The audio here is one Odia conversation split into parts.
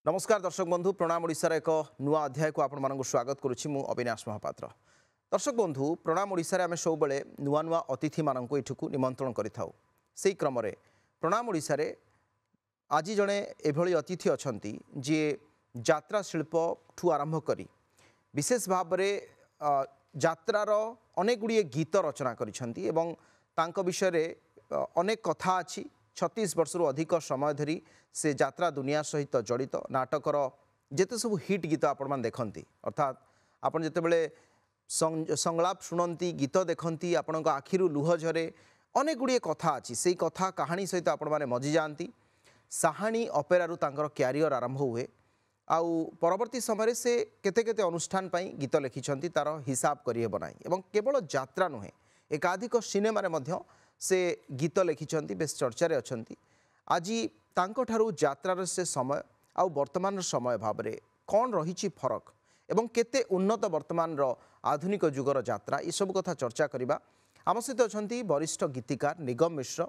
नमस्कार दर्शक बंधु प्रणाम ओडिशार एक नुआ अध्याय को आपण स्वागत करुच्ची मु अविनाश महापात्र। दर्शक बंधु प्रणाम ओडिशार आम सब नुआ नुआ अतिथि मानक एठुक निमंत्रण करिथाउ। सेही क्रम रे प्रणाम ओडिशार आज जड़े एभली अतिथि अछंती जे यात्रा शिल्प ठू आरंभ करी विशेष भाव रे यात्रार अनेक गुड़िए गीत रचना करिसेंती एवं तांको विषय रे अनेक कथा अछि। 36 वर्षर अधिक समय धरी से यात्रा दुनिया सहित जड़ित नाटकर जिते सब हिट गीत आपण देखती अर्थात आपण जितेबले संलाप शुणती गीत देखती आपण आखिरु लुह झरे अनेक गुड़िए कथा अच्छी से कथा कहानी सहित आपण मैंने मजी जाती। साहाणी अपेरारू तांकर क्यारियर आरंभ हुए आउ परवर्ती समय से केते केते अनुष्ठान पाई गीत लिखिछंती तार हिसाब करिहेब नाही एवं केवल यात्रा नुहे एकाधिक सिनेमा रे मध्य से गीत लिखिछंती बेस चर्चारे अछंती। आज तांको ठारू यात्रार से समय आउ वर्तमान समय भाव रे कौन रही फरक एवं केते उन्नत वर्तमान रो आधुनिक जुगर यात्रा ये सब कथा चर्चा करिबा। आम सहित अछंती वरिष्ठ गीतिकार निगम मिश्र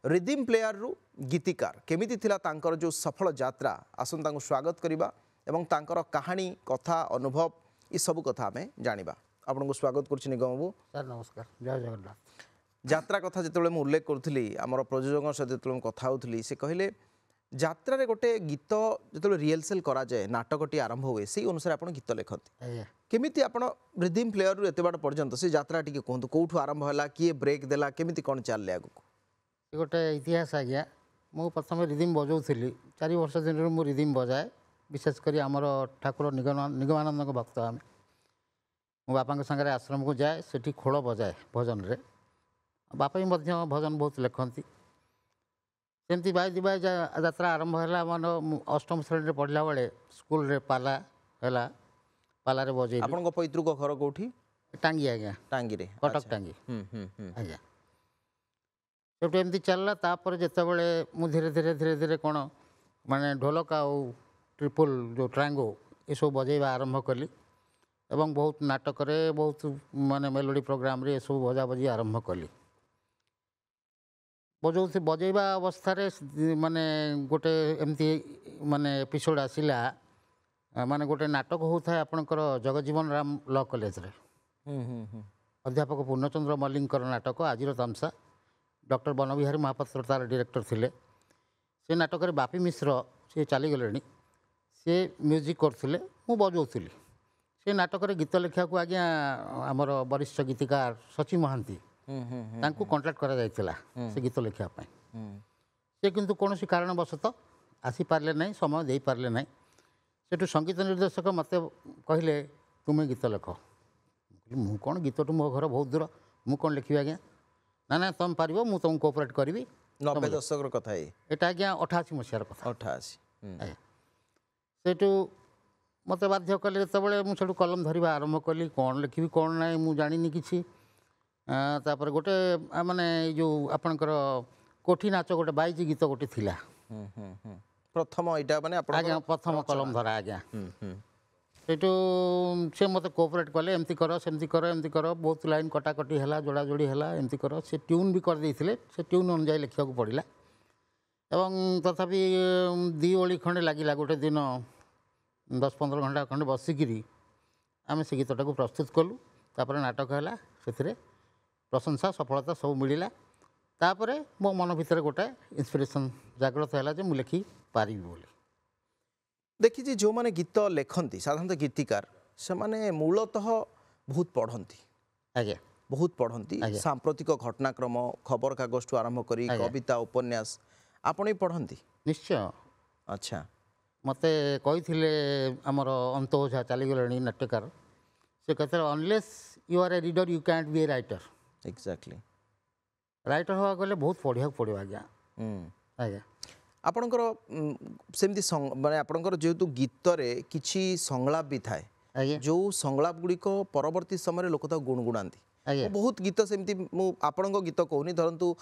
रिदिम प्लेयर रु गीतिकार केमिति थिला तांकर जो सफल यात्रा आसन तांको स्वागत करिबा एवं तांकर कहानी कथा अनुभव ये सब कथा आमे जानिबा। आपनको स्वागत करछि निगम बाबू। सर नमस्कार जय जगन्नाथ। यात्रा कथा जिते मुझे उल्लेख करी आम प्रयोजक सहित जो कथा होती से कहले यात्रा रे गोटे गीत जो रिहर्सल कराए नाटकटी आरंभ हुए से अनुसार आप गीत लिखती केमिति आप रिदिम प्लेयर रु एत बाट पर्यंत से यात्रा टी कहतु कौटू आरंभ है किए ब्रेक देला केमिति कौन चलले आगु गोटे इतिहास आज्ञा मु प्रथम रिदिम बजाऊली 4 वर्ष दिन मु रिदिम बजाए विशेषकर आमर ठाकुर निगमानंद भक्त आम मो बापा सागर आश्रम को जाए सेठी खोल बजाए भजन रे बापा भी भजन बहुत लिखती सेमती बाई बाई यात्रा आरंभ है मान 8म श्रेणी पढ़ला बेले स्कूल रे पाला है पाला बजे आप पैतृक घर कौटी टांगी आज्ञा टांगी रे कटक टांगी आज्ञा सेठू एमती चलला तापर जितेबले मु धीरे धीरे धीरे धीरे कौन माने ढोलक आउ ट्रिपल जो ट्रांगो ये सब बजेवा आरंभ कली एवं बहुत नाटक बहुत माने मेलोडी प्रोग्राम रे सब बजा बजी आरंभ कली बजेवा अवस्था माने गोटे एमती माने एपिसोड आसिला माने गोटे नाटक होता है आपणकर जगजीवन राम लॉ कॉलेज रे अध्यापक पूर्णचंद्र मल्लिकर नाटक आजिर तामसा डॉक्टर बनबिहारी महापात्र तार डायरेक्टर थिले से नाटक रे बापी मिश्र से चलीगले से म्यूजिक करथिले मु बजाउली से नाटक रे गीत लिखा को आज्ञा आमर वरिष्ठ गीतिकार सची महांती तांको कॉन्ट्रैक्ट करा जायतिला से गीत लिखा पाई से किंतु कौन सी कारणवशतः आसी पारले नहीं समय दे पारले नहीं सेठू संगीत निर्देशक मते कहले तुम्हें गीत लिख मु कौन गीत टू मो घर बहुत दूर मु कौन लिखी आज्ञा ना ना तुम पार मु तुमको कोऑपरेट करी 90 दशक कथा एटा आज्ञा 88 मसीहार कथा 88 सेठू मत बाध्य कले जिते मुझे कलम धरवा आरंभ कली कौन लिखी कौन ना मुझे जानी कि तापर गोटे माने जो आपणकर कोठी नाच गोटे बाईजी गीत गोटे थिला प्रथम एटा माने आज्ञा प्रथम कलम धरा आज्ञा सेठू से मत कोऑपरेट कले एमती कर सेमती कर बहुत लाइन कटाकटी है जोड़ा जोड़ी है एमती कर से ट्यून भी कर देथिले से ट्यून अनुसार लिखा पड़ा एवं तथापि 2 ओली खंडे लगिला गोटे दिन 10-15 घंटा खंडे बसिकी आम से गीतटा को प्रस्तुत कलु तापर नाटक है से प्रशंसा सफलता सब मिलला तापर मो मन भितर गोटे इंस्पिरेशन जागृत है मुझे लिखि पारि बोली देखी जो माने गीत लेखती साधारणतः गीतिकार से माने मूलतः बहुत पढ़ती आज्ञा बहुत पढ़ती सांप्रतिक घटनाक्रम खबर कागज ठू आरंभ करी कविता उपन्यास आपण भी पढ़ती निश्चय। अच्छा मते कही आमर अंत ओझा चलीगले नाट्यकार से कहते unless you are a reader you can't be a writer exactly writer हवा गले बहुत पढ़ा पड़ो आज्ञा आज्ञा आपणकर सेमती माने आपणकर जेहेतु गीत रे किछि संलाप भी थाए जो संलाप गुड़िक परवर्ती समय लोक गुणगुणाती बहुत गीत सेमती आपण गीत कहूनी धरतु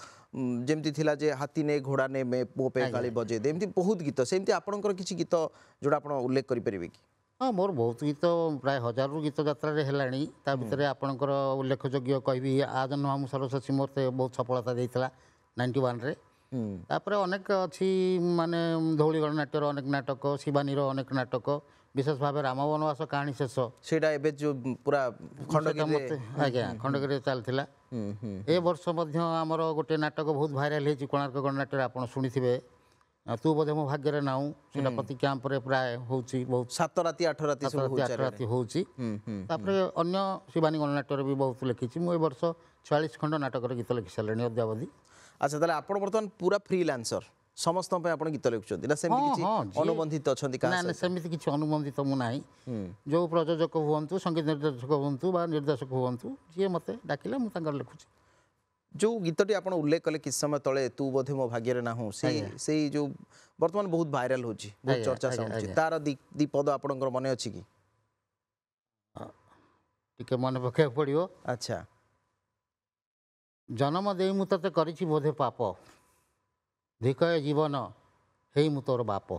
जमती थिला जे हाथी ने घोड़ा ने मे पो पे गाली बजे दे एमती बहुत गीत सेमती आपणकर किछि गीत जोड़ा आपण उल्लेख करि परिबे कि हाँ मोर बहुत गीत प्राय 1000 गीत यात्रा है भितर आपणकर उल्लेखयोग्य कहबी आ जन्म हम सरस्वती मोर बहुत सफलता देता 91 रे ତାପରେ ଅନେକ ଅଛି ମାନେ ଧଉଳିଗଡ଼ ନାଟ୍ୟର ଅନେକ ନାଟକ, ଶିବାନୀର ଅନେକ ନାଟକ, ବିଶେଷ ଭାବେ ରାମ ବନବାସ କାହାଣୀ ଶେଷ ସେଇଟା ଏବେ ଯୋଉ ପୁରା ସେଇଟା ଖଣ୍ଡଗିରିରେ ମୋତେ ଆଜ୍ଞା ଖଣ୍ଡଗିରିରେ ଚାଲିଥିଲା। ଏ ବର୍ଷ ମଧ୍ୟ ଆମର ଗୋଟେ ନାଟକ ବହୁତ ଭାଇରାଲ ହେଇଛି କୋଣାର୍କ ଗଣନାଟ୍ୟରେ, ଆପଣ ଶୁଣିଥିବେ, ତୁ ବୋଧେ ମୋ ଭାଗ୍ୟରେ ନାହୁଁ। ସେଇଟା ପ୍ରତି କ୍ୟାମ୍ପରେ ପ୍ରାୟ ହେଉଛି, ବହୁତ 7 ରାତି 8 ରାତି 7 ସବୁ ରାତି 8 ରାତି ହେଉଛି। ହୁଁ। ତାପରେ ଅନ୍ୟ ଶିବାନୀ ଗଣନାଟ୍ୟରେ ବି ବହୁତ ଲେଖିଛି। ମୁଁ ଏ ବର୍ଷ 46 ଖଣ୍ଡ ନାଟକରେ ଗୀତ ଲେଖି ସାରିଲିଣି ଅଦ୍ୟାବଧି। ଆଚ୍ଛା, ତାହେଲେ ଆପଣ ବର୍ତ୍ତମାନ ପୁରା ଫ୍ରିଲାନ୍ସର, ସମସ୍ତଙ୍କ ପାଇଁ ଆପଣ ଗୀତ ଲେଖୁଛନ୍ତି ନା ସେମିତି କିଛି ଅନୁବନ୍ଧିତ ଅଛନ୍ତି କାହା ନା ନା, ସହିତ? ସେମିତି କିଛି ଅନୁବନ୍ଧିତ ମୁଁ ନାହିଁ। ଯେଉଁ ପ୍ରଯୋଜକ ହୁଅନ୍ତୁ, ସଙ୍ଗୀତ ନିର୍ଦ୍ଦେଶକ ହୁଅନ୍ତୁ ବା ନିର୍ଦ୍ଦେଶକ ହୁଅନ୍ତୁ, ଯିଏ ମୋତେ ଡାକିଲେ ମୁଁ ତାଙ୍କର ଲେଖୁଛି। ଯୋଉ ଗୀତଟି ଆପଣ ଉଲ୍ଲେଖ କଲେ କିଛି ସମୟ ତଳେ, ତୁ ବୋଧେ ମୋ ଭାଗ୍ୟରେ ନାହୁଁ, ସେଇ ଯୋଉ ବର୍ତ୍ତମାନ ବହୁତ ଭାଇରାଲ ହେଉଛି, ବହୁତ ଆଜ୍ଞା, ଚର୍ଚ୍ଚା ଆଜ୍ଞା, ଚାଲୁଛି, ଆଜ୍ଞା। ତାର ଦି ପଦ ଆପଣଙ୍କର ମନେ ଅଛି କି? ଟିକେ ମନେ ପକାଇବାକୁ ପଡ଼ିବ। ଆଚ୍ଛା। ଜନ୍ମ ଦେଇ ମୁଁ ତତେ କରିଛି ବୋଧେ ପାପ, ଧିକଏ ଜୀବନ ହେଇ ମୁଁ ତୋର ବାପ।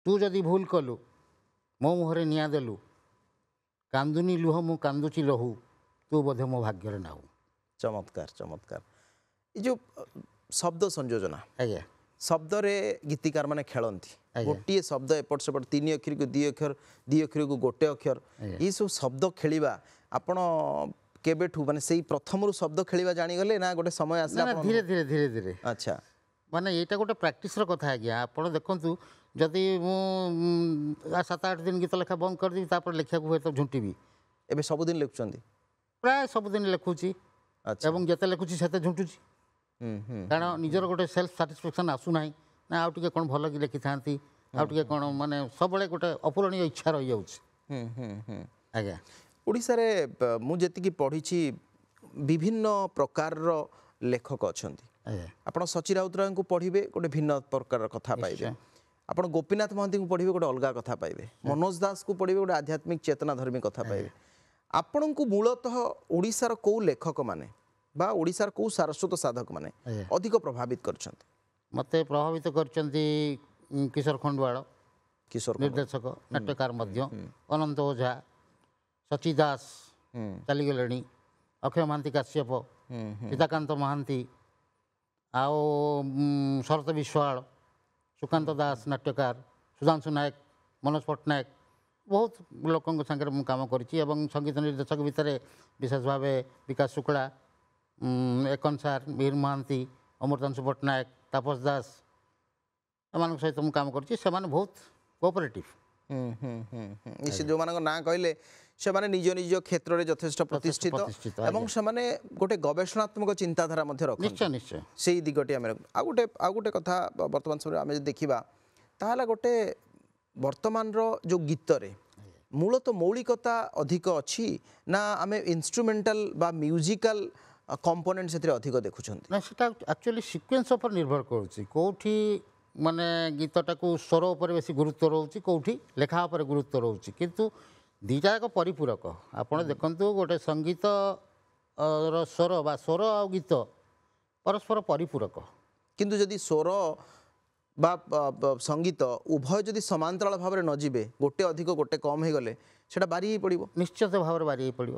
ତୁ ଯଦି ଭୁଲ କଲୁ ମୋ ମୁହଁରେ ନିଆଁ ଦେଲୁ, କାନ୍ଦୁନି ଲୁହ ମୁଁ କାନ୍ଦୁଛି ଲହୁ, ତୁ ବୋଧେ ମୋ ଭାଗ୍ୟରେ ନାହୁଁ। ଚମତ୍କାର ଚମତ୍କାର। ଏ ଯୋଉ ଶବ୍ଦ ସଂଯୋଜନା, ଆଜ୍ଞା ଶବ୍ଦରେ ଗୀତିକାର ମାନେ ଖେଳନ୍ତି, ଗୋଟିଏ ଶବ୍ଦ ଏପଟ ସେପଟ, 3 ଅକ୍ଷରକୁ 2 ଅକ୍ଷର, 2 ଅକ୍ଷରକୁ 1 ଅକ୍ଷର, ଏସବୁ ଶବ୍ଦ ଖେଳିବା ଆପଣ କେବେଠୁ, ମାନେ ସେଇ ପ୍ରଥମରୁ ଶବ୍ଦ ଖେଳିବା ଜାଣିଗଲେ ନା ଗୋଟେ ସମୟ ନା ଆସିଲା ନା, ଆପଣ? ଧୀରେ ଧୀରେ ଧୀରେ ଧୀରେ, ଆଚ୍ଛା। ମାନେ ଏଇଟା ଗୋଟେ ପ୍ରାକ୍ଟିସ୍ର କଥା ଆଜ୍ଞା। ଆପଣ ଦେଖନ୍ତୁ, ଯଦି ମୁଁ 7-8 ଦିନ ଗୀତ ଲେଖା ବନ୍ଦ କରିଦେବି, ତାପରେ ଲେଖିବାକୁ ହୁଏତ ଝୁଣ୍ଟିବି। ଏବେ ସବୁଦିନ ଲେଖୁଛନ୍ତି? ପ୍ରାୟ ସବୁଦିନ ଲେଖୁଛି, ଆଚ୍ଛା। ଏବଂ ଯେତେ ଲେଖୁଛି ସେତେ ଝୁଣ୍ଟୁଛି। କାରଣ ନିଜର ଗୋଟେ ସେଲ୍ଫ ସାଟିସ୍ଫ୍ୟାକ୍ସନ୍ ଆସୁନାହିଁ, ନା ଆଉ ଟିକେ କ'ଣ ଭଲ କି ଲେଖିଥାନ୍ତି, ଆଉ ଟିକେ କ'ଣ, ମାନେ ସବୁବେଳେ ଗୋଟେ ଅପୂରଣୀୟ ଇଚ୍ଛା ରହିଯାଉଛି। ଆଜ୍ଞା ଓଡ଼ିଶାରେ ମୁଁ ଯେତିକି ପଢ଼ିଛି ବିଭିନ୍ନ ପ୍ରକାରର ଲେଖକ ଅଛନ୍ତି। ଆଜ୍ଞା ଆପଣ ସଚି ରାଉତରାୟଙ୍କୁ ପଢ଼ିବେ, ଗୋଟେ ଭିନ୍ନ ପ୍ରକାରର କଥା ପାଇବେ। ନିଶ୍ଚୟ। ଆପଣ ଗୋପୀନାଥ ମହାନ୍ତିଙ୍କୁ ପଢ଼ିବେ, ଗୋଟେ ଅଲଗା କଥା ପାଇବେ। ମନୋଜ ଦାସଙ୍କୁ ପଢ଼ିବେ, ଗୋଟେ ଆଧ୍ୟାତ୍ମିକ ଚେତନା ଧର୍ମୀ କଥା ପାଇବେ। ଆପଣଙ୍କୁ ମୂଳତଃ ଓଡ଼ିଶାର କେଉଁ ଲେଖକମାନେ ବା ଓଡ଼ିଶାର କେଉଁ ସାରସ୍ୱତ ସାଧକମାନେ ଆଜ୍ଞା ଅଧିକ ପ୍ରଭାବିତ କରିଛନ୍ତି? ମୋତେ ପ୍ରଭାବିତ କରିଛନ୍ତି କିଶୋର ଖଣ୍ଡୁଆଳ, କିଶୋର କୁମାର। ନିର୍ଦ୍ଦେଶକ, ନାଟ୍ୟକାର ମଧ୍ୟ, ଅନନ୍ତ ଓଝା, ସଚି ଦାସ ଚାଲିଗଲେଣି, ଅକ୍ଷୟ ମହାନ୍ତି କାଶ୍ୟପ, ସୀତାକାନ୍ତ ମହାନ୍ତି, ଆଉ ଶରତ ବିଶ୍ୱାଳ, ସୁକାନ୍ତ ଦାସ ନାଟ୍ୟକାର, ସୁଧାଂଶୁ ନାୟକ, ମନୋଜ ପଟ୍ଟନାୟକ, ବହୁତ ଲୋକଙ୍କ ସାଙ୍ଗରେ ମୁଁ କାମ କରିଛି। ଏବଂ ସଙ୍ଗୀତ ନିର୍ଦ୍ଦେଶକ ଭିତରେ ବିଶେଷ ଭାବେ ବିକାଶ ଶୁକ୍ଳା, ଏକନ ସାର୍, ମିହିର ମହାନ୍ତି, ଅମୃତାଂଶୁ ପଟ୍ଟନାୟକ, ତାପସ ଦାସ, ଏମାନଙ୍କ ସହିତ ମୁଁ କାମ କରିଛି। ସେମାନେ ବହୁତ କୋଅପରେଟିଭ୍। ନିଶ୍ଚିତ, ଯେଉଁମାନଙ୍କ ନାଁ କହିଲେ ସେମାନେ ନିଜ ନିଜ କ୍ଷେତ୍ରରେ ଯଥେଷ୍ଟ ପ୍ରତିଷ୍ଠିତ ଏବଂ ସେମାନେ ଗୋଟେ ଗବେଷଣାତ୍ମକ ଚିନ୍ତାଧାରା ମଧ୍ୟ ରଖନ୍ତି। ନିଶ୍ଚୟ ନିଶ୍ଚୟ। ସେଇ ଦିଗଟି ଆମେ ଆଉ ଗୋଟେ କଥା ବର୍ତ୍ତମାନ ସମୟରେ ଆମେ ଯଦି ଦେଖିବା, ତାହେଲେ ଗୋଟେ ବର୍ତ୍ତମାନର ଯେଉଁ ଗୀତରେ ମୂଳତଃ ମୌଳିକତା ଅଧିକ ଅଛି ନା ଆମେ ଇନଷ୍ଟ୍ରୁମେଣ୍ଟାଲ ବା ମ୍ୟୁଜିକାଲ କମ୍ପୋନେଣ୍ଟ ସେଥିରେ ଅଧିକ ଦେଖୁଛନ୍ତି? ନା, ସେଟା ଆକ୍ଚୁଆଲି ସିକ୍ୱେନ୍ସ ଉପରେ ନିର୍ଭର କରୁଛି। କେଉଁଠି ମାନେ ଗୀତଟାକୁ ସ୍ୱର ଉପରେ ବେଶୀ ଗୁରୁତ୍ୱ ରହୁଛି, କେଉଁଠି ଲେଖା ଉପରେ ଗୁରୁତ୍ୱ ରହୁଛି, କିନ୍ତୁ ଦୁଇଟା ଯାକ ପରିପୂରକ। ଆପଣ ଦେଖନ୍ତୁ, ଗୋଟେ ସଙ୍ଗୀତର ସ୍ୱର ବା ସ୍ୱର ଆଉ ଗୀତ ପରସ୍ପର ପରିପୂରକ। କିନ୍ତୁ ଯଦି ସ୍ୱର ବା ସଙ୍ଗୀତ ଉଭୟ ଯଦି ସମାନ୍ତରାଳ ଭାବରେ ନ ଯିବେ, ଗୋଟେ ଅଧିକ ଗୋଟେ କମ୍ ହେଇଗଲେ ସେଇଟା ବାରି ହେଇ ପଡ଼ିବ। ନିଶ୍ଚିତ ଭାବରେ ବାରି ହେଇ ପଡ଼ିବ।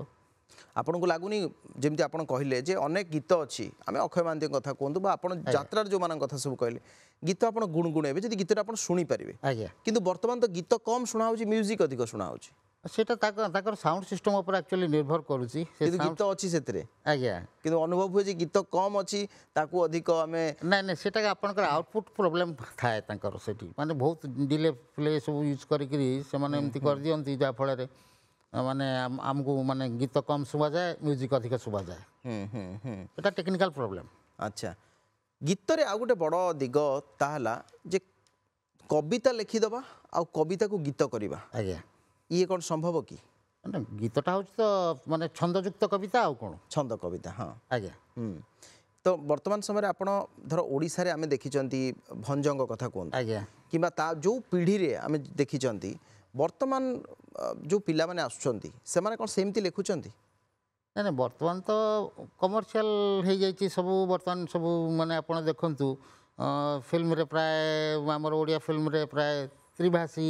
ଆପଣଙ୍କୁ ଲାଗୁନି, ଯେମିତି ଆପଣ କହିଲେ ଯେ ଅନେକ ଗୀତ ଅଛି, ଆମେ ଅକ୍ଷୟ ମହାନ୍ତିଙ୍କ କଥା କୁହନ୍ତୁ ବା ଆପଣ ଯାତ୍ରାର ଯେଉଁମାନଙ୍କ କଥା ସବୁ କହିଲେ, ଗୀତ ଆପଣ ଗୁଣଗୁଣେଇବେ ଯଦି ଗୀତଟା ଆପଣ ଶୁଣିପାରିବେ। ଆଜ୍ଞା, କିନ୍ତୁ ବର୍ତ୍ତମାନ ତ ଗୀତ କମ୍ ଶୁଣା ହେଉଛି, ମ୍ୟୁଜିକ୍ ଅଧିକ ଶୁଣା ହେଉଛି। ସେଇଟା ତାଙ୍କର ସାଉଣ୍ଡ ସିଷ୍ଟମ୍ ଉପରେ ଆକ୍ଚୁଆଲି ନିର୍ଭର କରୁଛି। କିନ୍ତୁ ଗୀତ ଅଛି ସେଥିରେ, ଆଜ୍ଞା, କିନ୍ତୁ ଅନୁଭବ ହୁଏ ଯେ ଗୀତ କମ୍ ଅଛି, ତାକୁ ଅଧିକ ଆମେ ନାଇଁ ନାଇଁ, ସେଇଟା ଆପଣଙ୍କର ଆଉଟପୁଟ୍ ପ୍ରୋବ୍ଲେମ୍ ଥାଏ ତାଙ୍କର ସେଠି, ମାନେ ବହୁତ ଡିଲେ ଫିଲେ ସବୁ ୟୁଜ୍ କରିକିରି ସେମାନେ ଏମିତି କରିଦିଅନ୍ତି, ଯାହାଫଳରେ ମାନେ ଆମକୁ ମାନେ ଗୀତ କମ୍ ଶୁଭାଯାଏ, ମ୍ୟୁଜିକ୍ ଅଧିକ ଶୁଭାଯାଏ। ଏଟା ଟେକ୍ନିକାଲ ପ୍ରୋବ୍ଲେମ୍। ଆଚ୍ଛା, ଗୀତରେ ଆଉ ଗୋଟେ ବଡ଼ ଦିଗ ତାହା ହେଲା ଯେ କବିତା ଲେଖିଦେବା ଆଉ କବିତାକୁ ଗୀତ କରିବା, ଆଜ୍ଞା, ଇଏ କ'ଣ ସମ୍ଭବ କି? ମାନେ ଗୀତଟା ହେଉଛି ତ ମାନେ ଛନ୍ଦଯୁକ୍ତ କବିତା, ଆଉ କ'ଣ? ଛନ୍ଦ କବିତା, ହଁ। ଆଜ୍ଞା, ତ ବର୍ତ୍ତମାନ ସମୟରେ ଆପଣ ଧର ଓଡ଼ିଶାରେ ଆମେ ଦେଖିଛନ୍ତି ଭଞ୍ଜଙ୍କ କଥା କୁହନ୍ତୁ, ଆଜ୍ଞା, କିମ୍ବା ତା ଯେଉଁ ପିଢ଼ିରେ ଆମେ ଦେଖିଛନ୍ତି, ବର୍ତ୍ତମାନ ଯେଉଁ ପିଲାମାନେ ଆସୁଛନ୍ତି ସେମାନେ କ'ଣ ସେମିତି ଲେଖୁଛନ୍ତି? ନାଇଁ ନାଇଁ, ବର୍ତ୍ତମାନ ତ କମର୍ସିଆଲ ହେଇଯାଇଛି ସବୁ। ବର୍ତ୍ତମାନ ସବୁ ମାନେ ଆପଣ ଦେଖନ୍ତୁ, ଫିଲ୍ମରେ ପ୍ରାୟ ଆମର ଓଡ଼ିଆ ଫିଲ୍ମରେ ପ୍ରାୟ ତ୍ରିଭାଷୀ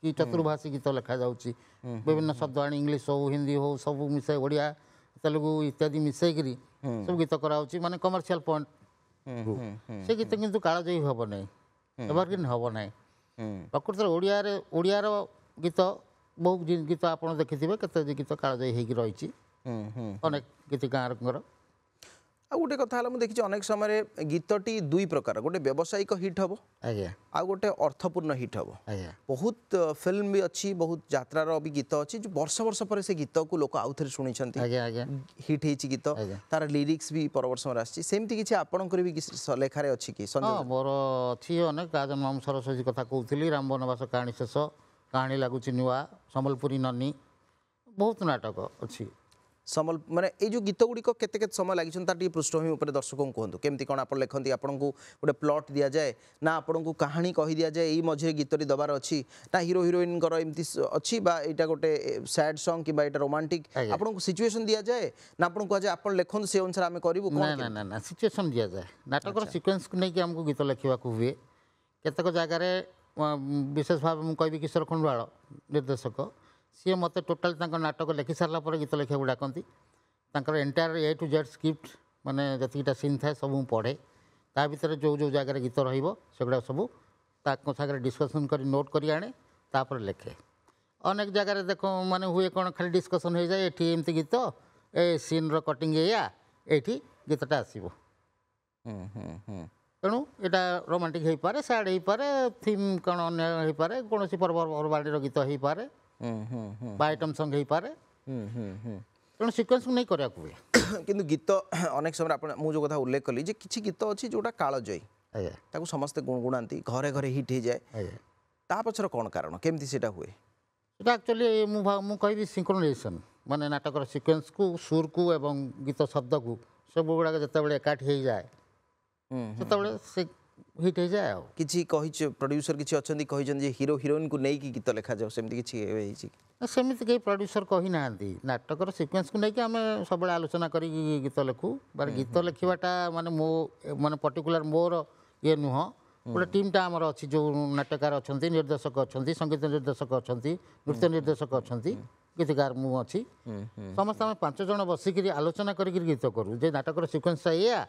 କି ଚତୁର୍ଭାଷୀ ଗୀତ ଲେଖାଯାଉଛି। ବିଭିନ୍ନ ଶବ୍ଦ ଆଣି ଇଂଲିଶ ହଉ, ହିନ୍ଦୀ ହଉ, ସବୁ ମିଶାଇ, ଓଡ଼ିଆ, ତେଲୁଗୁ ଇତ୍ୟାଦି ମିଶାଇକିରି ସବୁ ଗୀତ କରାହେଉଛି, ମାନେ କମର୍ସିଆଲ ପଏଣ୍ଟ ସେ ଗୀତ କିନ୍ତୁ କାଳଜୟୀ ହେବ ନାହିଁ, ଏଭରଗ୍ରୀନ୍ ହେବ ନାହିଁ। ପ୍ରକୃତରେ ଓଡ଼ିଆର ଗୀତ ବହୁ ଗୀତ ଆପଣ ଦେଖିଥିବେ, କେତେ ଗୀତ କାଳଜୟୀ ହେଇକି ରହିଛି, ଅନେକ ଗୀତିକାରଙ୍କର। ଆଉ ଗୋଟେ କଥା ହେଲା, ମୁଁ ଦେଖିଛି ଅନେକ ସମୟରେ ଗୀତଟି ଦୁଇ ପ୍ରକାର, ଗୋଟେ ବ୍ୟବସାୟିକ ହିଟ୍ ହେବ, ଆଜ୍ଞା ଆଉ ଗୋଟେ ଅର୍ଥପୂର୍ଣ୍ଣ ହିଟ୍ ହେବ। ଆଜ୍ଞା ବହୁତ ଫିଲ୍ମ ବି ଅଛି, ବହୁତ ଯାତ୍ରାର ବି ଗୀତ ଅଛି, ଯେଉଁ ବର୍ଷ ବର୍ଷ ପରେ ସେ ଗୀତକୁ ଲୋକ ଆଉଥରେ ଶୁଣିଛନ୍ତି, ଆଜ୍ଞା ଆଜ୍ଞା ହିଟ୍ ହେଇଛି ଗୀତ, ଆଜ୍ଞା। ତାର ଲିରିକ୍ସ ବି ପରବର୍ଷ ସମୟରେ ଆସିଛି। ସେମିତି କିଛି ଆପଣଙ୍କର ବି ଲେଖାରେ ଅଛି କି? ହଁ, ମୋର ଅଛି ଅନେକ। ରାଜନ ମାମୁ ସରସ୍ୱତୀ କଥା କହୁଥିଲି, ରାମ ବନବାସ କାହାଣୀ ଶେଷ, କାହାଣୀ ଲାଗୁଛି ନୂଆ, ସମ୍ବଲପୁରୀ ନନୀ, ବହୁତ ନାଟକ ଅଛି। ମାନେ ଏଇ ଯେଉଁ ଗୀତ ଗୁଡ଼ିକ କେତେ କେତେ ସମୟ ଲାଗିଛନ୍ତି ତାର ଟିକେ ପୃଷ୍ଠଭୂମି ଉପରେ ଦର୍ଶକଙ୍କୁ କୁହନ୍ତୁ। କେମିତି କ'ଣ ଆପଣ ଲେଖନ୍ତି? ଆପଣଙ୍କୁ ଗୋଟେ ପ୍ଲଟ୍ ଦିଆଯାଏ ନା ଆପଣଙ୍କୁ କାହାଣୀ କହି ଦିଆଯାଏ ଏଇ ମଝିରେ ଗୀତଟି ଦେବାର ଅଛି, ନା ହିରୋ ହିରୋଇନଙ୍କର ଏମିତି ଅଛି, ବା ଏଇଟା ଗୋଟେ ସ୍ୟାଡ୍ ସଙ୍ଗ୍ କିମ୍ବା ଏଇଟା ରୋମାଣ୍ଟିକ୍, ଆପଣଙ୍କୁ ସିଚୁଏସନ୍ ଦିଆଯାଏ ନା ଆପଣଙ୍କୁ କୁହାଯାଏ ଆପଣ ଲେଖନ୍ତୁ ସେ ଅନୁସାରେ ଆମେ କରିବୁ? ନା ନା ନା ନା ସିଚୁଏସନ୍ ଦିଆଯାଏ। ନାଟକର ସିକ୍ୱେନ୍ସକୁ ନେଇକି ଆମକୁ ଗୀତ ଲେଖିବାକୁ ହୁଏ। କେତେକ ଜାଗାରେ ବିଶେଷ ଭାବେ ମୁଁ କହିବି କିଶୋର ଖଣ୍ଡୁଆଳ ନିର୍ଦ୍ଦେଶକ, ସିଏ ମୋତେ ଟୋଟାଲ୍ ତାଙ୍କ ନାଟକ ଲେଖି ସାରିଲା ପରେ ଗୀତ ଲେଖିବାକୁ ଡାକନ୍ତି। ତାଙ୍କର entire A to Z script, ମାନେ ଯେତିକିଟା ସିନ୍ ଥାଏ ସବୁ ମୁଁ ପଢ଼େ। ତା ଭିତରେ ଯେଉଁ ଯେଉଁ ଜାଗାରେ ଗୀତ ରହିବ ସେଗୁଡ଼ାକ ସବୁ ତାଙ୍କ ସାଙ୍ଗରେ ଡିସ୍କସନ୍ କରି ନୋଟ୍ କରି ଆଣେ, ତାପରେ ଲେଖେ। ଅନେକ ଜାଗାରେ ଦେଖ ମାନେ ହୁଏ କ'ଣ, ଖାଲି ଡିସ୍କସନ୍ ହେଇଯାଏ, ଏଠି ଏମିତି ଗୀତ, ଏ ସିନ୍ର କଟିଂ ଏଇଆ, ଏଇଠି ଗୀତଟା ଆସିବ। ତେଣୁ ଏଇଟା ରୋମାଣ୍ଟିକ୍ ହେଇପାରେ, ସ୍ୟାଡ୍ ହେଇପାରେ, ଥିମ୍ କ'ଣ ଅନ୍ୟ ହେଇପାରେ, କୌଣସି ପର୍ବପର୍ବାଣୀର ଗୀତ ହେଇପାରେ, ବା ଆଇଟମ୍ ସଙ୍ଗ୍ ହେଇପାରେ। ତେଣୁ ସିକ୍ୱେନ୍ସକୁ ନେଇ କରିବାକୁ ହୁଏ। କିନ୍ତୁ ଗୀତ ଅନେକ ସମୟରେ ଆପଣ, ମୁଁ ଯେଉଁ କଥା ଉଲ୍ଲେଖ କଲି ଯେ କିଛି ଗୀତ ଅଛି ଯେଉଁଟା କାଳଜୟୀ, ଆଜ୍ଞା ତାକୁ ସମସ୍ତେ ଗୁଣଗୁଣାନ୍ତି, ଘରେ ଘରେ ହିଟ୍ ହେଇଯାଏ, ଆଜ୍ଞା। ତା ପଛର କ'ଣ କାରଣ, କେମିତି ସେଇଟା ହୁଏ? ସେଟା ଆକ୍ଚୁଆଲି ମୁଁ କହିବି ସିଙ୍କ୍ରୋନାଇଜେସନ୍, ମାନେ ନାଟକର ସିକ୍ୱେନ୍ସକୁ, ସୁରକୁ ଏବଂ ଗୀତ ଶବ୍ଦକୁ ସବୁଗୁଡ଼ାକ ଯେତେବେଳେ ଏକାଠି ହେଇଯାଏ ସେତେବେଳେ ସେ ହିଟ୍ ହେଇଯାଏ। ଆଉ କିଛି କହିଛି ପ୍ରଡ୍ୟୁସର କିଛି ଅଛନ୍ତି କହିଛନ୍ତି ଯେ ହିରୋ ହିରୋଇନକୁ ନେଇକି ଗୀତ ଲେଖାଯାଉ, ସେମିତି କିଛି ହେଇଛି? ସେମିତି କେହି ପ୍ରଡ୍ୟୁସର କହିନାହାନ୍ତି। ନାଟକର ସିକ୍ୱେନ୍ସକୁ ନେଇକି ଆମେ ସବୁବେଳେ ଆଲୋଚନା କରିକି ଗୀତ ଲେଖୁ। ଗୀତ ଲେଖିବାଟା ମାନେ ମାନେ ପର୍ଟିକୁଲାର ମୋର ଇଏ ନୁହଁ। ଗୋଟେ ଟିମ୍ଟା ଆମର ଅଛି, ଯେଉଁ ନାଟ୍ୟକାର ଅଛନ୍ତି, ନିର୍ଦ୍ଦେଶକ ଅଛନ୍ତି, ସଙ୍ଗୀତ ନିର୍ଦ୍ଦେଶକ ଅଛନ୍ତି, ନୃତ୍ୟ ନିର୍ଦ୍ଦେଶକ ଅଛନ୍ତି, ଗୀତିକାର ମୁଁ ଅଛି। ସମସ୍ତେ ଆମେ 5 ଜଣ ବସିକିରି ଆଲୋଚନା କରିକି ଗୀତ କରୁ ଯେ ନାଟକର ସିକ୍ୱେନ୍ସଟା ଏଇଆ,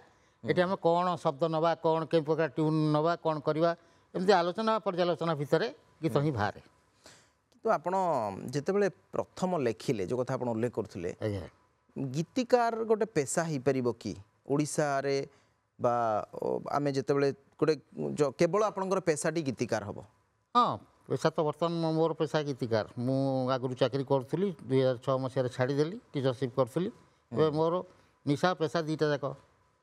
ଏଠି ଆମେ କ'ଣ ଶବ୍ଦ ନେବା, କ'ଣ କେଉଁ ପ୍ରକାର ଟ୍ୟୁନ୍ ନେବା, କ'ଣ କରିବା, ଏମିତି ଆଲୋଚନା ପର୍ଯ୍ୟାଲୋଚନା ଭିତରେ ଗୀତ ହିଁ ବାହାରେ। କିନ୍ତୁ ଆପଣ ଯେତେବେଳେ ପ୍ରଥମ ଲେଖିଲେ, ଯେଉଁ କଥା ଆପଣ ଉଲ୍ଲେଖ କରୁଥିଲେ, ଆଜ୍ଞା ଗୀତିକାର ଗୋଟେ ପେସା ହେଇପାରିବ କି ଓଡ଼ିଶାରେ? ବା ଆମେ ଯେତେବେଳେ ଗୋଟେ କେବଳ ଆପଣଙ୍କର ପେସାଟି ଗୀତିକାର ହେବ? ହଁ, ପେସା ତ ବର୍ତ୍ତମାନ ମୋର ପେସା ଗୀତିକାର। ମୁଁ ଆଗରୁ ଚାକିରି କରୁଥିଲି, 2006 ମସିହାରେ ଛାଡ଼ିଦେଲି, ଟିଚରସିପ୍ କରୁଥିଲି। ଏବେ ମୋର ନିଶା ପେସା ଦୁଇଟା ଯାକ,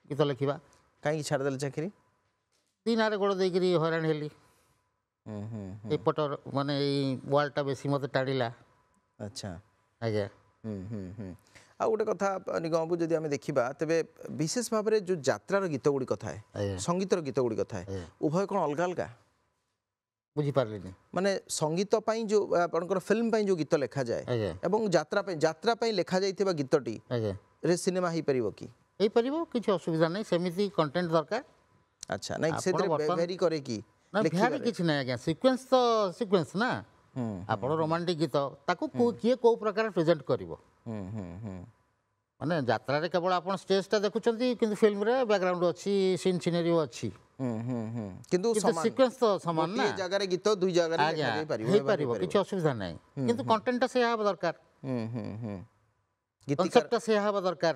ଗୀତ ଲେଖିବା। କାହିଁକି ଛାଡ଼ିଦେଲେ ଚାକିରି? ଦିନରେ ଗୋଡ଼ ଦେଇକିରି ହଇରାଣ ହେଲି। ଏପଟ ମାନେ ଏଇ ୱାର୍ଲଡଟା ବେଶୀ ମୋତେ ଟାଣିଲା। ଆଚ୍ଛା ଆଜ୍ଞା। ଆଉ ଗୋଟେ କଥା ନିଗମ ବାବୁ, ଯଦି ଆମେ ଦେଖିବା ତେବେ ବିଶେଷ ଭାବରେ ଯେଉଁ ଯାତ୍ରାର ଗୀତ ଗୁଡ଼ିକ ଥାଏ, ସଙ୍ଗୀତର ଗୀତ ଗୁଡ଼ିକ ଥାଏ, ଉଭୟ କ'ଣ ଅଲଗା ଅଲଗା? ବୁଝିପାରିଲିନି। ମାନେ ସଙ୍ଗୀତ ପାଇଁ ଯେଉଁ ଆପଣଙ୍କର ଫିଲ୍ମ ପାଇଁ ଯେଉଁ ଗୀତ ଲେଖାଯାଏ ଏବଂ ଯାତ୍ରା ପାଇଁ ଲେଖାଯାଇଥିବା ଗୀତଟି ରେ ସିନେମା ହେଇପାରିବ କି? ହେଇପାରିବ, କିଛି ଅସୁବିଧା ନାହିଁ। ସେମିତି କଣ୍ଟେଣ୍ଟ ଦରକାର। ଆଚ୍ଛା, ନାଇଁ ସେଥିରେ ଭେରି କରେ କି? ନା, ଭ୍ୟାରି କିଛି ନାହିଁ ଆଜ୍ଞା। ସିକ୍ୱେନ୍ସ ତ ସିକ୍ୱେନ୍ସ ନା। ଆପଣ ରୋମାଣ୍ଟିକ୍ ଗୀତ, ତାକୁ କିଏ କେଉଁ ପ୍ରକାର ପ୍ରେଜେଣ୍ଟ କରିବ। ମାନେ ଯାତ୍ରାରେ କେବଳ ଆପଣ ଷ୍ଟେଜଟା ଦେଖୁଛନ୍ତି, କିନ୍ତୁ ଫିଲ୍ମରେ ବ୍ୟାକଗ୍ରାଉଣ୍ଡ ଅଛି, ସିନ୍ ସିନେରୀ ଅଛି, କିନ୍ତୁ ସିକ୍ୱେନ୍ସ ତ ସମାନ ନା। ଜାଗାରେ ଗୀତ ଦୁଇ ଜାଗାରେ ହେଇପାରିବ, କିଛି ଅସୁବିଧା ନାହିଁ। କିନ୍ତୁ କଣ୍ଟେଣ୍ଟଟା ସେଇଆ ହେବା ଦରକାର, କନସେପ୍ଟଟା ସେଇଆ ହେବା ଦରକାର।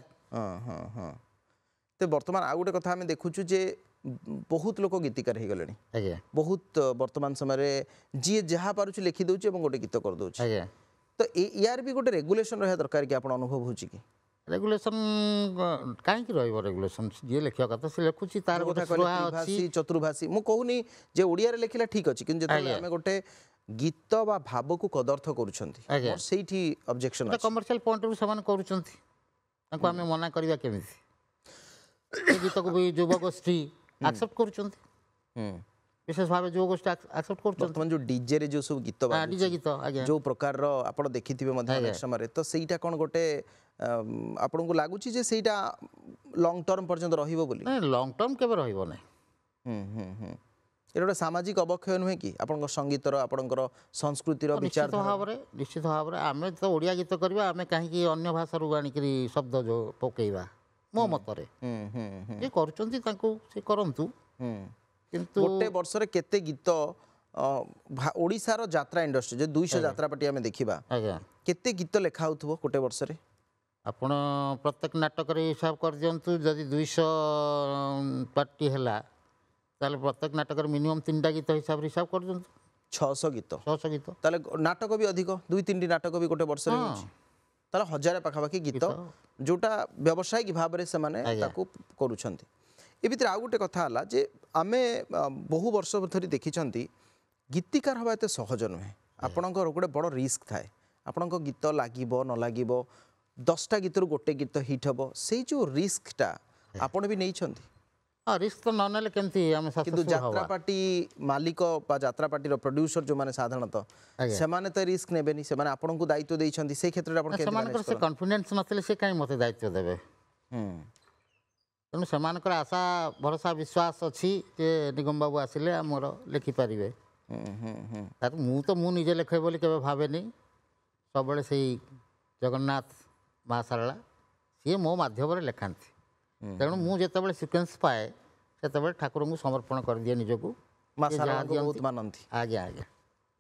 ତ ବର୍ତ୍ତମାନ ଆଉ ଗୋଟେ କଥା ଆମେ ଦେଖୁଛୁ ଯେ ବହୁତ ଲୋକ ଗୀତିକାର ହେଇଗଲେଣି। ଆଜ୍ଞା ବହୁତ ବର୍ତ୍ତମାନ ସମୟରେ ଯିଏ ଯାହା ପାରୁଛି ଲେଖିଦେଉଛି ଏବଂ ଗୋଟେ ଗୀତ କରିଦେଉଛି। ଆଜ୍ଞା। ତ ୟାର ବି ଗୋଟେ ରେଗୁଲେସନ ରହିବା ଦରକାର କି? ଆପଣ ଅନୁଭବ ହେଉଛି କି? ରେଗୁଲେସନ କାହିଁକି ରହିବ? ରେଗୁଲେସନ ଯିଏ ଲେଖିବା କଥା ସେ ଲେଖୁଛି, ତାର ଗୋଟେ ତ୍ରିଭାଷୀ ଚତୁର୍ଭାଷୀ, ମୁଁ କହୁନି ଯେ ଓଡ଼ିଆରେ ଲେଖିଲା ଠିକ୍ ଅଛି, କିନ୍ତୁ ଯେତେବେଳେ ଆମେ ଗୋଟେ ଗୀତ ବା ଭାବକୁ କଦର୍ଥ କରୁଛନ୍ତି, ସେଇଠି ଅବଜେକ୍ସନ ଅଛି। କମର୍ସିଆଲ ପଏଣ୍ଟରୁ ସେମାନେ କରୁଛନ୍ତି, ତାଙ୍କୁ ଆମେ ମନା କରିବା କେମିତି? ଏ ଗୀତକୁ ବି ଯୁବଗୋଷ୍ଠୀ ଆକ୍ସେପ୍ଟ କରୁଛନ୍ତି, ବିଶେଷ ଭାବେ ଯୁବଗୋଷ୍ଠୀ ଆକ୍ସେପ୍ଟ କରୁଛନ୍ତି। ବର୍ତ୍ତମାନ ଯେଉଁ ଡିଜେରେ ଯେଉଁ ସବୁ ଗୀତ, ଡିଜେ ଗୀତ, ଆଜ୍ଞା, ଯେଉଁ ପ୍ରକାରର ଆପଣ ଦେଖିଥିବେ ମଧ୍ୟ ଅନେକ ସମୟରେ, ତ ସେଇଟା କ'ଣ ଗୋଟେ ଆପଣଙ୍କୁ ଲାଗୁଛି ଯେ ସେଇଟା ଲଙ୍ଗ ଟର୍ମ ପର୍ଯ୍ୟନ୍ତ ରହିବ ବୋଲି? ଲଙ୍ଗ ଟର୍ମ କେବେ ରହିବ ନାହିଁ। ଏଇଟା ଗୋଟେ ସାମାଜିକ ଅବକ୍ଷୟ ନୁହେଁ କି ଆପଣଙ୍କ ସଙ୍ଗୀତର, ଆପଣଙ୍କର ସଂସ୍କୃତିର ବିଚାରଧାରା? ନିଶ୍ଚିତ ଭାବରେ ଆମେ ତ ଓଡ଼ିଆ ଗୀତ କରିବା, ଆମେ କାହିଁକି ଅନ୍ୟ ଭାଷାରୁ ଆଣିକିରି ଶବ୍ଦ ଯେଉଁ ପକେଇବା? ମୋ ମତରେ ଯେ କରୁଛନ୍ତି ତାଙ୍କୁ ସେ କରନ୍ତୁ କିନ୍ତୁ ଗୋଟେ ବର୍ଷରେ କେତେ ଗୀତ ଓଡ଼ିଶାର ଯାତ୍ରା ଇଣ୍ଡଷ୍ଟ୍ରି ଯେ 200 ଯାତ୍ରାପାଟି ଆମେ ଦେଖିବା ଆଜ୍ଞା କେତେ ଗୀତ ଲେଖା ହେଉଥିବ ଗୋଟେ ବର୍ଷରେ ଆପଣ ପ୍ରତ୍ୟେକ ନାଟକରେ ହିସାବ କରିଦିଅନ୍ତୁ ଯଦି 200 ପାର୍ଟି ହେଲା ତାହେଲେ ପ୍ରତ୍ୟେକ ନାଟକରେ ମିନିମମ୍ 3ଟା ଗୀତ ହିସାବ କରିଦିଅନ୍ତୁ 600 ଗୀତ 600 ଗୀତ ତାହେଲେ ନାଟକ ବି ଅଧିକ 2-3ଟି ନାଟକ ବି ଗୋଟେ ବର୍ଷରେ ହଁ। ହେଉଛି ତାହେଲେ 1000 ପାଖାପାଖି ଗୀତ ଯୋଉଟା ବ୍ୟବସାୟିକ ଭାବରେ ସେମାନେ ତାକୁ କରୁଛନ୍ତି ଏ ଭିତରେ ଆଉ ଗୋଟେ କଥା ହେଲା ଯେ ଆମେ ବହୁ ବର୍ଷ ଧରି ଦେଖିଛନ୍ତି ଗୀତିକାର ହେବା ଏତେ ସହଜ ନୁହେଁ ଆପଣଙ୍କର ଗୋଟେ ବଡ଼ ରିସ୍କ ଥାଏ ଆପଣଙ୍କ ଗୀତ ଲାଗିବ ନ ଲାଗିବ 10ଟା ଗୀତରୁ ଗୋଟେ ଗୀତ ହିଟ୍ ହେବ ସେଇ ଯେଉଁ ରିସ୍କଟା ଆପଣ ବି ନେଇଛନ୍ତି ହଁ ରିସ୍କ ତ ନ ନେଲେ କେମିତି ଆମେ କିନ୍ତୁ ସକ୍ସେସଫୁଲ ହବା ଯାତ୍ରାପାଟି ମାଲିକ ବା ଯାତ୍ରାପାଟିର ପ୍ରଡ୍ୟୁସର ଯେଉଁମାନେ ସାଧାରଣତଃ ଆଜ୍ଞା। ସେମାନେ ତ ରିସ୍କ ନେବେନି ସେମାନେ ଆପଣଙ୍କୁ ଦାୟିତ୍ୱ ଦେଇଛନ୍ତି ସେଇ କ୍ଷେତ୍ରରେ ଆପଣ କେମିତି ସେମାନଙ୍କର manage ସେ କରନ୍ତି? କନଫିଡେନ୍ସ ନଥିଲେ ସେ କାହିଁ ମୋତେ ଦାୟିତ୍ୱ ଦେବେ ହୁଁ ତେଣୁ ସେମାନଙ୍କର ଆଶା ଭରସା ବିଶ୍ୱାସ ଅଛି ଯେ ନିଗମ ବାବୁ ଆସିଲେ ଆମର ଲେଖିପାରିବେ ତାର ମୁଁ ନିଜେ ଲେଖେ ବୋଲି କେବେ ଭାବେନି ସବୁବେଳେ ସେଇ ଜଗନ୍ନାଥ ମା ଶାରଳା ସିଏ ମୋ ମାଧ୍ୟମରେ ଲେଖାନ୍ତି ତେଣୁ ମୁଁ ଯେତେବେଳେ ସିକ୍ୱେନ୍ସ ପାଏ ସେତେବେଳେ ଠାକୁରଙ୍କୁ ସମର୍ପଣ କରିଦିଏ ନିଜକୁ ମା ସେ ଯାହା ଶାରଳାଙ୍କୁ ବହୁତ ଦିଅନ୍ତି ମାନନ୍ତି ଆଜ୍ଞା ଆଜ୍ଞା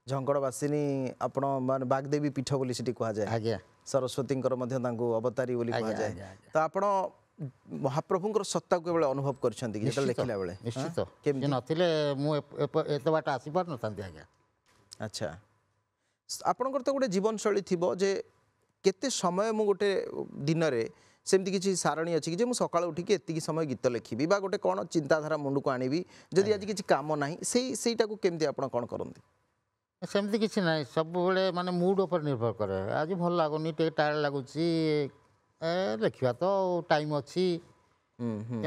ଝଙ୍କଡ଼ବାସିନୀ ଆପଣ ମାନେ ବାଗଦେବୀ ପୀଠ ବୋଲି ସେଠି କୁହାଯାଏ ଆଜ୍ଞା ସରସ୍ୱତୀଙ୍କର ମଧ୍ୟ ତାଙ୍କୁ ଅବତାରୀ ବୋଲି ଆଜ୍ଞା, କୁହାଯାଏ ଆଜ୍ଞା, ଆଜ୍ଞା। ତ ଆପଣ ମହାପ୍ରଭୁଙ୍କର ସତ୍ତାକୁ କେବଳ ଅନୁଭବ କରିଛନ୍ତି କି ଯେତେବେଳେ ଲେଖିଲା ବେଳେ ନିଶ୍ଚିତ ହଁ? ସେ କେମିତି ନଥିଲେ ମୁଁ ଏତେ ବାଟ ଆସିପାରିନଥାନ୍ତି ଆଜ୍ଞା ଆଚ୍ଛା ଆପଣଙ୍କର ତ ଗୋଟେ ଜୀବନଶୈଳୀ ଥିବ ଯେ କେତେ ସମୟ ମୁଁ ଗୋଟେ ଦିନରେ ସେମିତି କିଛି ସାରଣୀ ଅଛି କି ଯେ ମୁଁ ସକାଳୁ ଉଠିକି ଏତିକି ସମୟ ଗୀତ ଲେଖିବି ବା ଗୋଟେ କ'ଣ ଚିନ୍ତାଧାରା ମୁଣ୍ଡକୁ ଆଣିବି ଯଦି ଆଜି କିଛି କାମ ନାହିଁ ସେଇଟାକୁ କେମିତି ଆପଣ କ'ଣ କରନ୍ତି ସେମିତି କିଛି ନାହିଁ ସବୁବେଳେ ମାନେ ମୁଡ୍ ଉପରେ ନିର୍ଭର କରେ ଆଜି ଭଲ ଲାଗୁନି ଟିକେ ଟାୟାର୍ଡ ଲାଗୁଛି ଲେଖିବା ତ ଟାଇମ୍ ଅଛି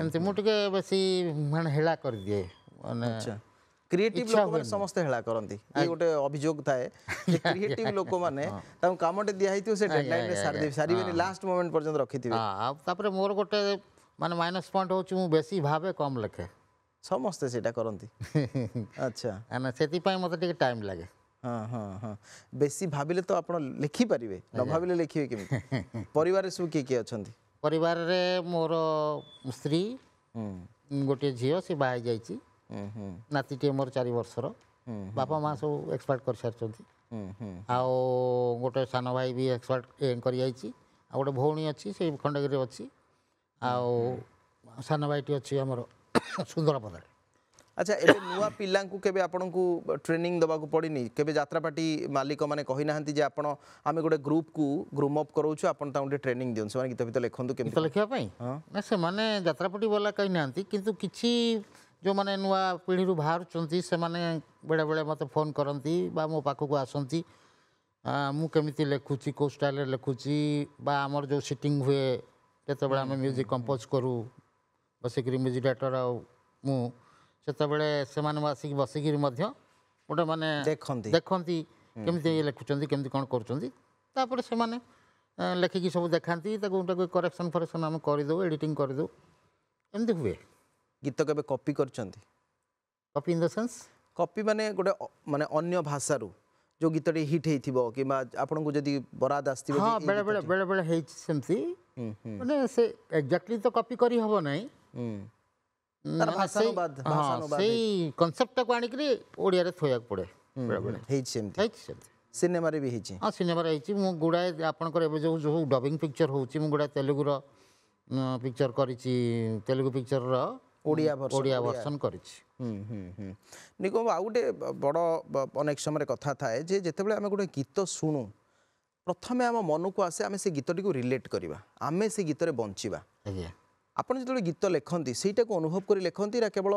ଏମିତି ମୁଁ ଟିକେ ବେଶୀ ମାନେ ହେଳା କରିଦିଏ ମାନେ ଆଚ୍ଛା କ୍ରିଏଟିଭ୍ ଇଚ୍ଛା ଲୋକମାନେ ହୁଏନି। ସମସ୍ତେ ହେଳା କରନ୍ତି ଇଏ ଗୋଟେ ଅଭିଯୋଗ ଥାଏ ଯେ କ୍ରିଏଟିଭ୍ ଲୋକମାନେ ତାଙ୍କୁ କାମଟେ ଦିଆହେଇଥିବ ସେ ଡେଡଲାଇନ୍ରେ ସାରିବେନି ଲାଷ୍ଟ ମୋମେଣ୍ଟ ପର୍ଯ୍ୟନ୍ତ ରଖିଥିବେ ହଁ ଆଉ ତାପରେ ମୋର ଗୋଟେ ମାନେ ମାଇନସ୍ ପଏଣ୍ଟ ହେଉଛି ମୁଁ ବେଶୀ ଭାବେ କମ୍ ଲେଖେ ସମସ୍ତେ ସେଇଟା କରନ୍ତି ଆଚ୍ଛା ମାନେ ସେଥିପାଇଁ ମୋତେ ଟିକେ ଟାଇମ୍ ଲାଗେ ହଁ ହଁ ହଁ ବେଶୀ ଭାବିଲେ ତ ଆପଣ ଲେଖିପାରିବେ ନ ଭାବିଲେ ଲେଖିବେ କେମିତି ପରିବାରରେ ସବୁ କିଏ କିଏ ଅଛନ୍ତି ପରିବାରରେ ମୋର ସ୍ତ୍ରୀ ହୁଁ ଗୋଟିଏ ଝିଅ ସେ ବାହା ହେଇଯାଇଛି ହୁଁ ନାତିଟିଏ ମୋର 4 ବର୍ଷର ବାପା ମା ସବୁ ଏକ୍ସପାର୍ଟ କରିସାରିଛନ୍ତି ହୁଁ ଆଉ ଗୋଟେ ସାନ ଭାଇ ବି ଏକ୍ସପାର୍ଟ କରିଯାଇଛି ଆଉ ଗୋଟେ ଭଉଣୀ ଅଛି ସେଇ ଖଣ୍ଡଗିରିରେ ଅଛି ଆଉ ସାନ ଭାଇଟି ଅଛି ଆମର ସୁନ୍ଦରପଦାରେ ଆଚ୍ଛା ଏବେ ନୂଆ ପିଲାଙ୍କୁ କେବେ ଆପଣଙ୍କୁ ଟ୍ରେନିଂ ଦେବାକୁ ପଡ଼ିନି କେବେ ଯାତ୍ରାପାଟି ମାଲିକମାନେ କହିନାହାନ୍ତି ଯେ ଆପଣ ଆମେ ଗୋଟେ ଗ୍ରୁପକୁ ଗ୍ରୁମ୍ ଅପ୍ କରାଉଛୁ ଆପଣ ତାଙ୍କୁ ଟିକେ ଟ୍ରେନିଂ ଦିଅନ୍ତୁ ସେମାନେ ଗୀତ ଫିତ ଲେଖନ୍ତୁ ଗୀତ କେମିତି ଲେଖିବା ପାଇଁ ନା ସେମାନେ ଯାତ୍ରାପାଟି ବାଲା କହିନାହାନ୍ତି କିନ୍ତୁ କିଛି ଯେଉଁମାନେ ନୂଆ ପିଢ଼ିରୁ ବାହାରୁଛନ୍ତି ସେମାନେ ବେଳେବେଳେ ମୋତେ ଫୋନ୍ କରନ୍ତି ବା ମୋ ପାଖକୁ ଆସନ୍ତି ମୁଁ କେମିତି ଲେଖୁଛି କେଉଁ ଷ୍ଟାଇଲ୍ରେ ଲେଖୁଛି ବା ଆମର ଯେଉଁ ସିଟିଂ ହୁଏ ଯେତେବେଳେ ଆମେ ମ୍ୟୁଜିକ୍ କମ୍ପୋଜ୍ କରୁ ବସିକିରି ମ୍ୟୁଜିକ୍ ଡାଇରେକ୍ଟର ଆଉ ମୁଁ ସେତେବେଳେ ସେମାନେ ଆସିକି ବସିକିରି ମଧ୍ୟ ଗୋଟେ ମାନେ ଦେଖନ୍ତି କେମିତି ଲେଖୁଛନ୍ତି କେମିତି କ'ଣ କରୁଛନ୍ତି ତାପରେ ସେମାନେ ଲେଖିକି ସବୁ ଦେଖାନ୍ତି ତାକୁ କରେକ୍ସନ୍ ଫରେକ୍ସନ୍ ଆମେ କରିଦେଉ ଏଡ଼ିଟିଂ କରିଦେଉ ଏମିତି ହୁଏ ଗୀତ କେବେ କପି କରିଛନ୍ତି copy in the sense copy ମାନେ ଗୋଟେ ମାନେ ଅନ୍ୟ ଭାଷାରୁ ଯେଉଁ ଗୀତଟି ହିଟ୍ ହେଇଥିବ କିମ୍ବା ଆପଣଙ୍କୁ ଯଦି ବରାଦ ଆସିଥିବ ହଁ ବେଳେବେଳେ ହେଇଛି ସେମିତି ମାନେ ସେ ଏକ୍ଜାକ୍ଟଲି ତ କପି କରି ହେବ ନାହିଁ ସେଇ କନସେପ୍ଟଟାକୁ ଆଣିକିରି ଓଡ଼ିଆରେ ଥୋଇବାକୁ ପଡ଼େ ବେଳେବେଳେ ହେଇଛି ସେମିତି ହେଇଛି ସେମିତି ସିନେମାରେ ବି ହେଇଛି ହଁ ସିନେମାରେ ହେଇଛି ମୁଁ ଗୁଡ଼ାଏ ଆପଣଙ୍କର ଏବେ ଯେଉଁ ଡବିଂ ପିକ୍ଚର ହେଉଛି ମୁଁ ଗୁଡ଼ାଏ ତେଲୁଗୁର ପିକ୍ଚର କରିଛି ତେଲୁଗୁ ପିକ୍ଚରର ଓଡ଼ିଆ ଭର୍ସନ୍ କରିଛି ନିଗମ ଆଉ ଗୋଟେ ବଡ଼ ଅନେକ ସମୟରେ କଥା ଥାଏ ଯେ ଯେତେବେଳେ ଆମେ ଗୋଟେ ଗୀତ ଶୁଣୁ ପ୍ରଥମେ ଆମ ମନକୁ ଆସେ ଆମେ ସେ ଗୀତଟିକୁ ରିଲେଟ୍ କରିବା ଆମେ ସେ ଗୀତରେ ବଞ୍ଚିବା ଆଜ୍ଞା ଆପଣ ଯେତେବେଳେ ଗୀତ ଲେଖନ୍ତି ସେଇଟାକୁ ଅନୁଭବ କରି ଲେଖନ୍ତି ନା କେବଳ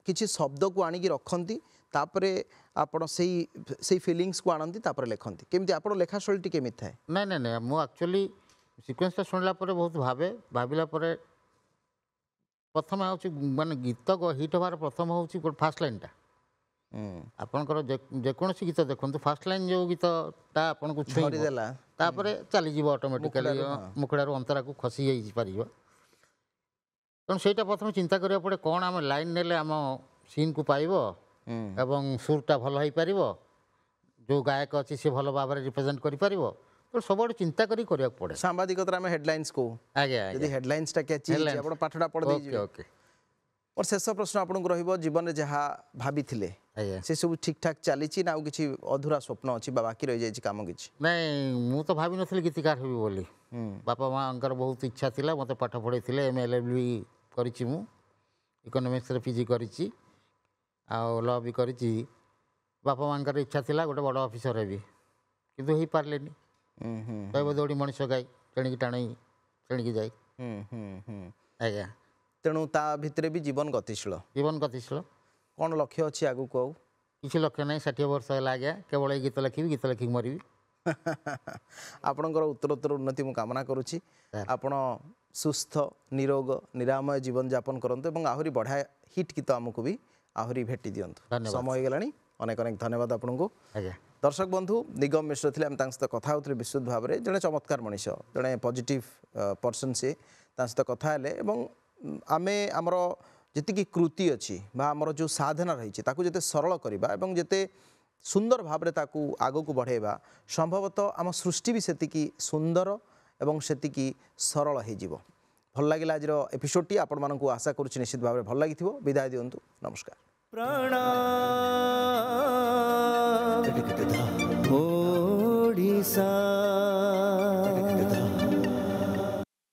କିଛି ଶବ୍ଦକୁ ଆଣିକି ରଖନ୍ତି ତାପରେ ଆପଣ ସେଇ ଫିଲିଙ୍ଗସକୁ ଆଣନ୍ତି ତାପରେ ଲେଖନ୍ତି କେମିତି ଆପଣ ଲେଖା ଶୈଳୀଟି କେମିତି ଥାଏ ନାଇଁ ମୁଁ ଆକ୍ଚୁଆଲି ସିକ୍ୱେନ୍ସଟା ଶୁଣିଲା ପରେ ବହୁତ ଭାବିଲା ପରେ ପ୍ରଥମେ ହେଉଛି ମାନେ ଗୀତ ହିଟ୍ ହେବାର ପ୍ରଥମ ହେଉଛି ଗୋଟେ ଫାର୍ଷ୍ଟ ଲାଇନ୍ଟା ଆପଣଙ୍କର ଯେକୌଣସି ଗୀତ ଦେଖନ୍ତୁ ଫାର୍ଷ୍ଟ ଲାଇନ୍ ଯେଉଁ ଗୀତଟା ଆପଣଙ୍କୁ ଛୁଇଁଦେଲା ତାପରେ ଚାଲିଯିବ ଅଟୋମେଟିକାଲି ମୁଖଡ଼ାରୁ ଅନ୍ତରାକୁ ଖସି ଯାଇପାରିବ ତେଣୁ ସେଇଟା ପ୍ରଥମେ ଚିନ୍ତା କରିବାକୁ ପଡ଼େ କ'ଣ ଆମେ ଲାଇନ୍ ନେଲେ ଆମ ସିନ୍କୁ ପାଇବ ଏବଂ ସୁରଟା ଭଲ ହେଇପାରିବ ଯେଉଁ ଗାୟକ ଅଛି ସେ ଭଲ ଭାବରେ ରିପ୍ରେଜେଣ୍ଟ କରିପାରିବ तो सबुआड़े चिंता करी करिया पड़े सांबादिकता आम हेडलाइंस को आज्ञा यदि हेडलाइंस टा कैची Headlines. आप पाठटा पढ़ ओके दीजिए ओके और शेष प्रश्न आपको रहिबो जीवन में जहाँ भाभी आज्ञा से सब ठीक ठाक चली ना किसी अधूरा स्वप्न अच्छी बाकी रही जाए काम किसी नहीं मु तो भाभी नथली गीतकार हेबी बोली बापा माँकर बहुत इच्छा थिला मते पाठ पढ़े MLB करिछि मु इकोनॉमिक्स रे पीजी करिछि आ लॉ भी करिछि बापा माँकर इच्छा थिला गोटे बड़ ऑफिसर हेबी किंतु हेई पारलेनी कहबो दौड़ी मनुष्य गाई तेणिकी टाणी तेणिकी जाई आज्ञा तेणु ता भितर भी जीवन गतिशील जीवन गतिशील कौन लक्ष्य अच्छी आगु को किसी लक्ष्य नहीं 60 वर्ष है आज्ञा केवल गीत लिखी गीत लिखिक मरबी आपणकर उत्तरोत्तर उन्नति मु कामना करुच्ची Sir. आपण सुस्थ निरोग निरामय जीवन यापन करंतु एवं आहुरी बढ़िया हिट गीत आमको भी आहुरी भेटी दियंतु धन्यवाद. समय हो गलानी अनेक अनेक धन्यवाद आपको आज्ञा दर्शक बंधु निगम मिश्र थे सहित कथा होते विशुद्ध भाव में जड़े चमत्कार मनीष जड़े पॉजिटिव पर्सन सी सहित कथा हेले एवं आमे आमर जी कृति अच्छी आमर जो साधना रही जिते सरल करवा एवं जिते सुंदर भाव में ताकू आगो को बढ़ेबा संभवतः आम सृष्टि भी सेतिकी सुंदर एवं सेतिकी सरल हो भल लगे आज एपिसोड आपण मानक आशा करुच्ची निश्चित भाव में भल लगी विदाय दिंतु नमस्कार ओडिशा